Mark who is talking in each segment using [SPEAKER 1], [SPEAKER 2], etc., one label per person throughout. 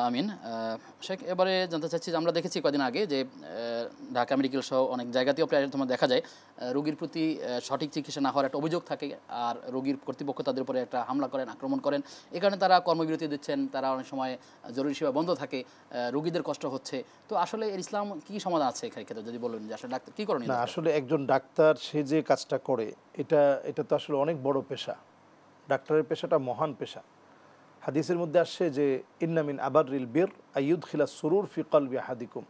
[SPEAKER 1] আমিন। শেখ, এবারে জানতে চাচ্ছি যে আমরা দেখেছি কদিন আগে যে ঢাকা মেডিকেল সহ অনেক জায়গাতেও প্রায় তোমার দেখা যায় রোগীর প্রতি সঠিক চিকিৎসা না হওয়ার একটা অভিযোগ থাকে, আর রোগীর কর্তৃপক্ষ তাদের উপরে একটা হামলা করেন, আক্রমণ করেন। এ কারণে তারা কর্মবিরতি দিচ্ছেন, তারা অনেক সময় জরুরি সেবা বন্ধ থাকে, রোগীদের কষ্ট হচ্ছে। তো আসলে ইসলাম কি সমাধান আছে এখানে ক্ষেত্রে যদি বলুন যে আসলে ডাক্তার কী করেন?
[SPEAKER 2] না, আসলে একজন ডাক্তার সে যে কাজটা করে এটা তো আসলে অনেক বড় পেশা। ডাক্তারের পেশাটা মহান পেশা। হাদিসের মধ্যে আসছে যে ইন্না মিন আবাররিল বির আইয়ুদখিলা সুরুর ফি কলবি আহাদিকুম,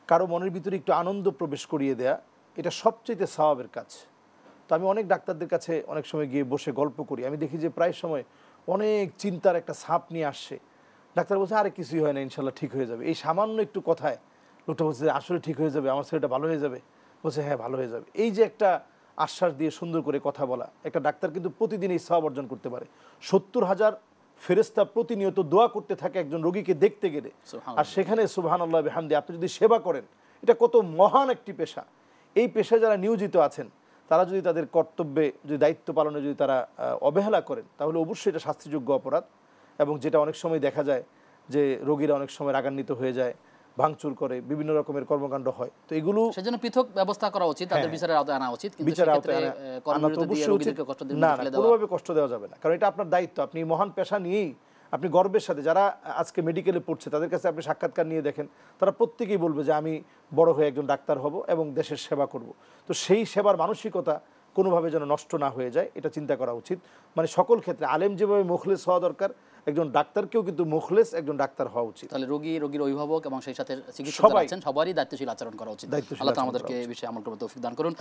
[SPEAKER 2] কারো মনের ভিতরে একটু আনন্দ প্রবেশ করিয়ে দেয়া এটা সবচেয়ে সওয়াবের কাজ। তো আমি অনেক ডাক্তারদের কাছে অনেক সময় গিয়ে বসে গল্প করি, আমি দেখি যে প্রায় সময় অনেক চিন্তার একটা ছাপ নিয়ে আসছে। ডাক্তার বলছে আরে কিছুই হয় না, ইনশাল্লাহ ঠিক হয়ে যাবে। এই সামান্য একটু কথায় লোকটা বলছে যে আসলে ঠিক হয়ে যাবে, আমার ছেলেটা ভালো হয়ে যাবে। বলছে হ্যাঁ ভালো হয়ে যাবে। এই যে একটা আশ্বাস দিয়ে সুন্দর করে কথা বলা, একটা ডাক্তার কিন্তু প্রতিদিন এই সওয়াব অর্জন করতে পারে। 70,000 ফেরেশতা প্রতিনিয়ত দোয়া করতে থাকে একজন রোগীকে দেখতে গেলে, আর সেখানে সুবহানাল্লাহ বিহামদি আপনি যদি সেবা করেন, এটা কত মহান একটি পেশা। এই পেশায় যারা নিয়োজিত আছেন তারা যদি তাদের কর্তব্যে যদি দায়িত্ব পালনে যদি তারা অবহেলা করেন, তাহলে অবশ্যই এটা শাস্তিযোগ্য অপরাধ। এবং যেটা অনেক সময় দেখা যায় যে রোগীরা অনেক সময় রাগান্বিত হয়ে যায়, ভাঙচুর করে, বিভিন্ন রকমের কর্মকাণ্ড হয়। তো এগুলো
[SPEAKER 1] সেজন্য পৃথক ব্যবস্থা করা উচিত, তাদের বিচারের আওতায় আনা উচিত। কিন্তু
[SPEAKER 2] বিচারের আওতায় আনা তো অবশ্যই উচিত। না, কোনোভাবে কষ্ট দেওয়া যাবে না, কারণ এটা আপনার দায়িত্ব। আপনি মহান পেশা নিয়েই আপনি গর্বের সাথে, যারা আজকে মেডিকেলে পড়ছে তাদের কাছে আপনি সাক্ষাৎকার নিয়ে দেখেন, তারা প্রত্যেকেই বলবে যে আমি বড় হয়ে একজন ডাক্তার হব এবং দেশের সেবা করব। তো সেই সেবার মানসিকতা কোনোভাবে যেন নষ্ট না হয়ে যায়, এটা চিন্তা করা উচিত। মানে সকল ক্ষেত্রে আলেম যেভাবে মুখলেস হওয়া দরকার, একজন ডাক্তারকেও কিন্তু মুখলেস একজন ডাক্তার হওয়া উচিত।
[SPEAKER 1] তাহলে রোগীর অভিভাবক এবং সেই সাথে চিকিৎসক যারা আছেন সবারই দায়িত্বশীল আচরণ করা উচিত। আল্লাহ আমাদেরকে এই বিষয়ে আমল করতে তৌফিক দান করুন।